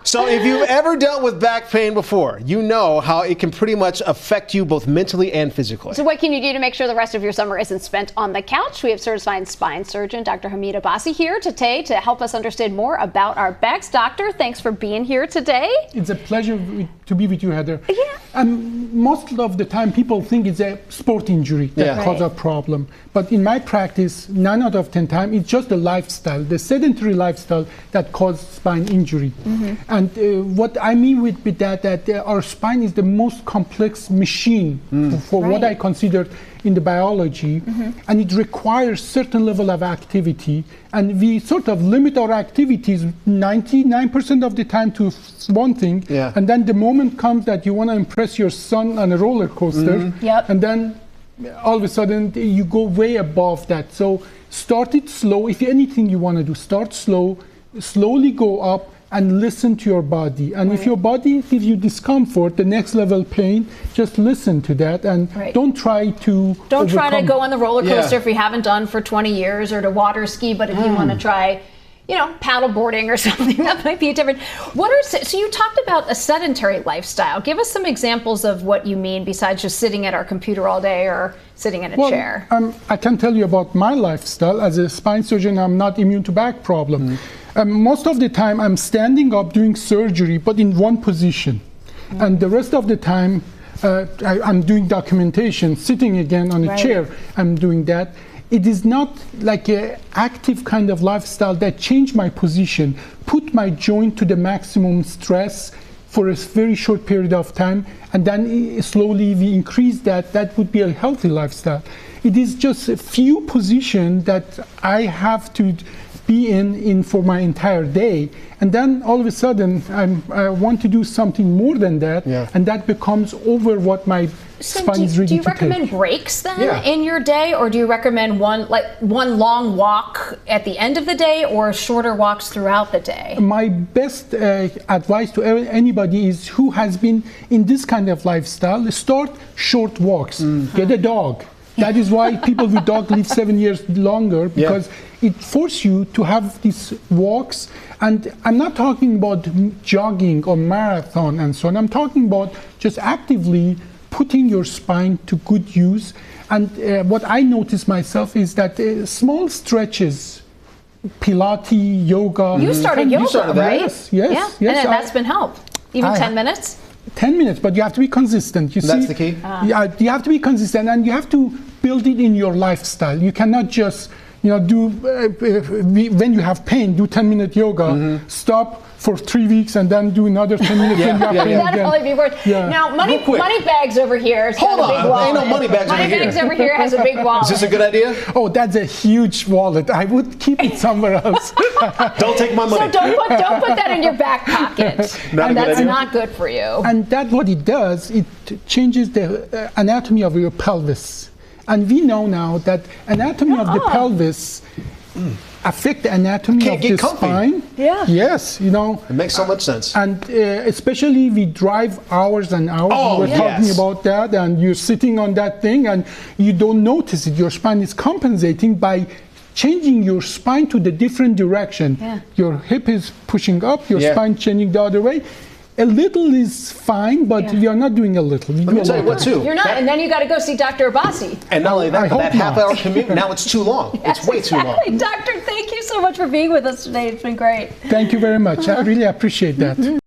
So if you've ever dealt with back pain before, you know how it can pretty much affect you both mentally and physically. So what can you do to make sure the rest of your summer isn't spent on the couch? We have certified spine surgeon Dr. Hamid Abbasi here today to help us understand more about our backs. Doctor, thanks for being here today. It's a pleasure to be with you, Heather. Yeah. Most of the time people think it's a sport injury that causes a problem. But in my practice, 9 out of 10 times, it's just the lifestyle, the sedentary lifestyle that causes spine injury. And what I mean with that our spine is the most complex machine for what I consider in the biology, and it requires certain level of activity, and we sort of limit our activities 99% of the time to one thing, and then the moment comes that you want to impress your son on a roller coaster, and then all of a sudden you go way above that. So start it slow. If anything you want to do, start slow, slowly go up, and listen to your body. And if your body gives you discomfort, the next level pain, just listen to that, and don't try to go on the roller coaster if you haven't done for 20 years, or to water ski, but if you want to try, you know, paddle boarding or something, that might be different. So you talked about a sedentary lifestyle. Give us some examples of what you mean besides just sitting at our computer all day or sitting in a chair. I can tell you about my lifestyle. As a spine surgeon, I'm not immune to back problem. Most of the time I'm standing up doing surgery, but in one position. And the rest of the time I'm doing documentation, sitting again on a chair, I'm doing that. It is not like an active kind of lifestyle that changed my position, put my joint to the maximum stress for a very short period of time, and then slowly we increase that. That would be a healthy lifestyle. It is just a few positions that I have to be in for my entire day, and then all of a sudden I want to do something more than that, and that becomes over what my spine is ready to take. Do you recommend breaks then in your day, or do you recommend one long walk at the end of the day, or shorter walks throughout the day? My best advice to anybody is who has been in this kind of lifestyle: start short walks. Get a dog. That is why people with dogs live 7 years longer, because it forces you to have these walks. And I'm not talking about jogging or marathon and so on. I'm talking about just actively putting your spine to good use. And what I notice myself is that small stretches, Pilates, yoga. You started yoga, right? Yes. Yeah. And that's been helped. Even 10 minutes? 10 minutes, but you have to be consistent. That's the key? Yeah, you have to be consistent, and you have to build it in your lifestyle. You cannot just, do, when you have pain, do 10-minute yoga, stop for 3 weeks, and then do another 10 minutes when you have pain That'd probably be worth. Now, money bags over here. Hold on, ain't no money bags over here. Money bags over here has a big wallet. Is this a good idea? Oh, that's a huge wallet. I would keep it somewhere else. Don't take my money. So don't put that in your back pocket. And that's not good for you. And that's what it does. It changes the anatomy of your pelvis. And we know now that anatomy of the pelvis affect the anatomy of the spine. Yes, It makes so much sense. And especially we drive hours and hours. We were talking about that, and you're sitting on that thing and you don't notice it. Your spine is compensating by changing your spine to the different direction. Your hip is pushing up, your spine changing the other way. A little is fine, but you're not doing a little. Let me tell you what, too. You're not, and then you got to go see Dr. Abbasi. And not only that, but that half-hour commute, now it's too long. It's way too long. Doctor, thank you so much for being with us today. It's been great. Thank you very much. I really appreciate that.